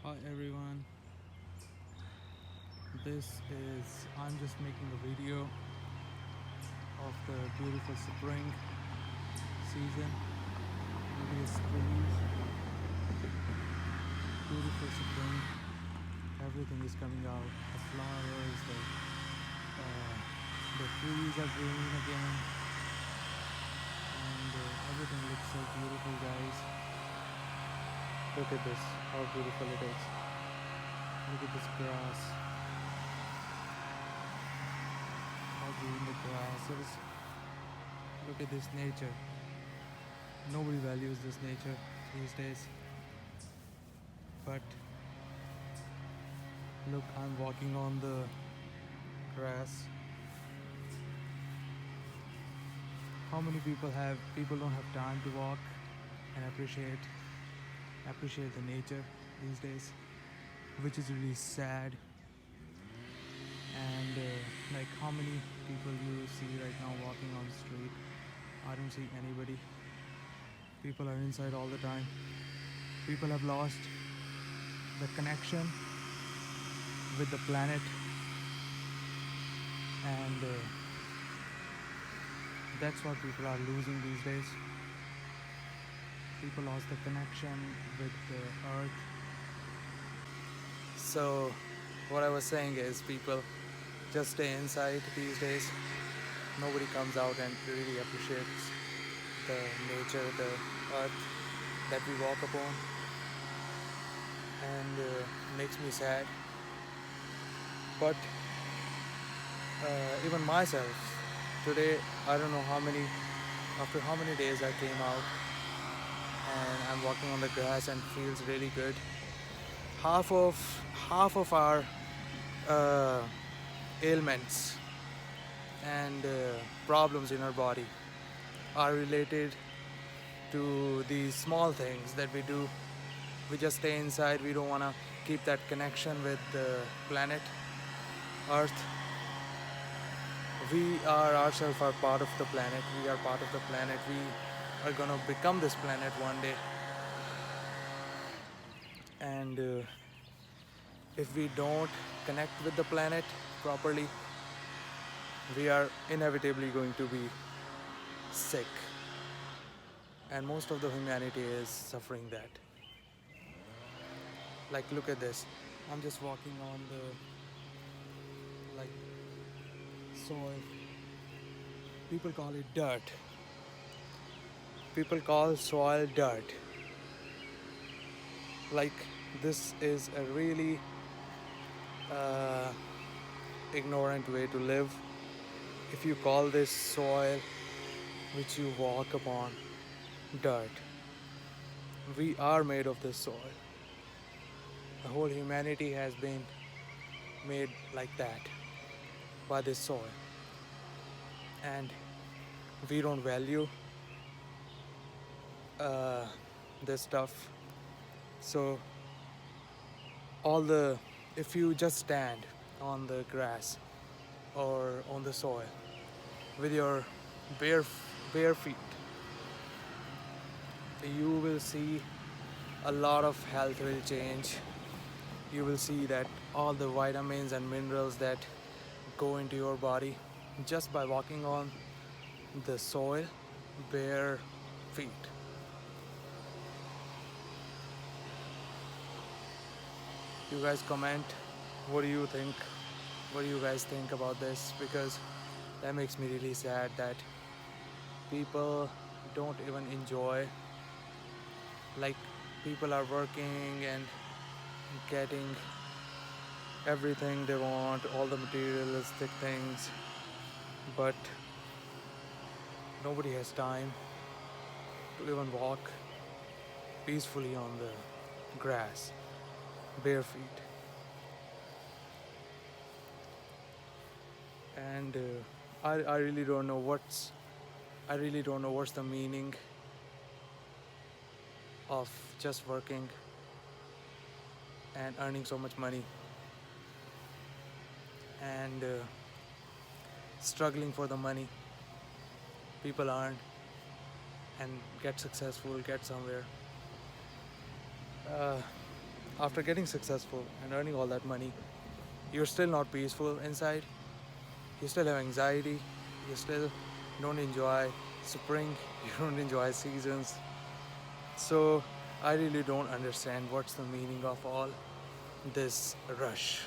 Hi everyone, I'm just making a video of the beautiful spring season. Look at these trees, beautiful spring, everything is coming out, the flowers, uh, the trees are green again, and everything looks so beautiful, guys. Look at this, how beautiful it is. Look at this grass, how green the grass is. Look at this nature. Nobody values this nature these days, but look, I'm walking on the grass. How many people don't have time to walk and appreciate the nature these days, which is really sad. And like, how many people you see right now walking on the street? I don't see anybody. People are inside all the time. People have lost the connection with the planet, and that's what people are losing these days. People lost the connection with the earth. So what I was saying is, people just stay inside these days. Nobody comes out and really appreciates the nature, the earth that we walk upon, and makes me sad. But even myself, today, I don't know after how many days I came out and I'm walking on the grass and feels really good. Half of our uh, ailments and problems in our body are related to these small things that we do. We just stay inside. We don't want to keep that connection with the planet earth. We are ourselves are part of the planet. We are part of the planet. We are going to become this planet one day, and if we don't connect with the planet properly, we are inevitably going to be sick, and most of the humanity is suffering that. Like, look at this. I'm just walking on the, like, soil. People call it dirt. People call soil dirt. Like, this is a really uh, ignorant way to live. If you call this soil which you walk upon dirt, we are made of this soil. The whole humanity has been made like that by this soil, and we don't value uh, this stuff. So all the if you just stand on the grass or on the soil with your bare bare feet, you will see a lot of health will change. You will see that all the vitamins and minerals that go into your body just by walking on the soil bare feet. You guys comment, what do you think? What do you guys think about this? Because that makes me really sad that people don't even enjoy. Like, people are working and getting everything they want, all the materialistic things, but nobody has time to even walk peacefully on the grass, bare feet. And I really don't know what's the meaning of just working and earning so much money and struggling for the money people earn and get successful, get somewhere. after getting successful and earning all that money, you're still not peaceful inside. You still have anxiety. You still don't enjoy spring. You don't enjoy seasons. So I really don't understand what's the meaning of all this rush.